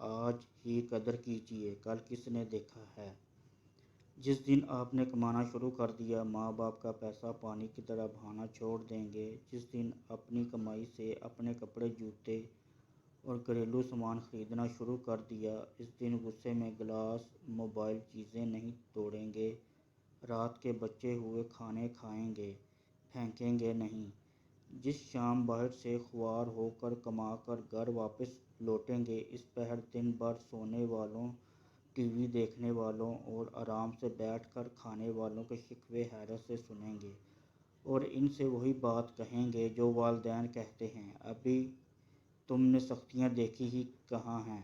آج ہی قدر کیجیے، کل کس نے دیکھا ہے۔ جس دن آپ نے کمانا شروع کر دیا، ماں باپ کا پیسہ پانی کی طرح بہانا چھوڑ دیں گے۔ جس دن اپنی کمائی سے اپنے کپڑے، جوتے اور گھریلو سامان خریدنا شروع کر دیا، اس دن غصے میں گلاس، موبائل، چیزیں نہیں توڑیں گے۔ رات کے بچے ہوئے کھانے کھائیں گے، پھینکیں گے نہیں۔ جس شام باہر سے خوار ہو کر کما کر گھر واپس لوٹیں گے، اس پہر دن بھر سونے والوں، ٹی وی دیکھنے والوں اور آرام سے بیٹھ کر کھانے والوں کے شکوے حیرت سے سنیں گے اور ان سے وہی بات کہیں گے جو والدین کہتے ہیں، ابھی تم نے سختیاں دیکھی ہی کہاں ہیں،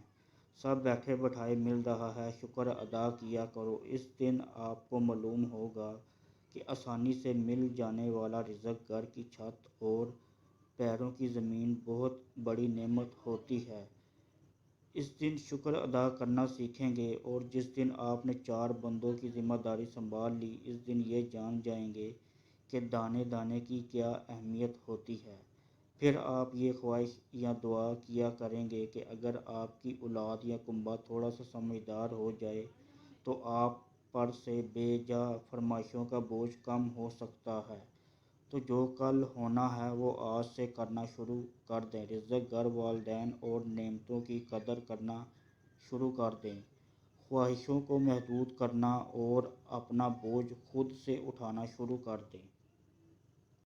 سب بیٹھے بٹھائے مل رہا ہے، شکر ادا کیا کرو۔ اس دن آپ کو معلوم ہوگا کہ آسانی سے مل جانے والا رزق، گھر کی چھت اور پیروں کی زمین بہت بڑی نعمت ہوتی ہے۔ اس دن شکر ادا کرنا سیکھیں گے اور جس دن آپ نے 4 بندوں کی ذمہ داری سنبھال لی، اس دن یہ جان جائیں گے کہ دانے دانے کی کیا اہمیت ہوتی ہے۔ پھر آپ یہ خواہش یا دعا کیا کریں گے کہ اگر آپ کی اولاد یا کنبہ تھوڑا سا سمجھدار ہو جائے تو آپ پر سے بے جا فرمائشوں کا بوجھ کم ہو سکتا ہے۔ تو جو کل ہونا ہے وہ آج سے کرنا شروع کر دیں، رزق، گھر، والدین اور نعمتوں کی قدر کرنا شروع کر دیں، خواہشوں کو محدود کرنا اور اپنا بوجھ خود سے اٹھانا شروع کر دیں۔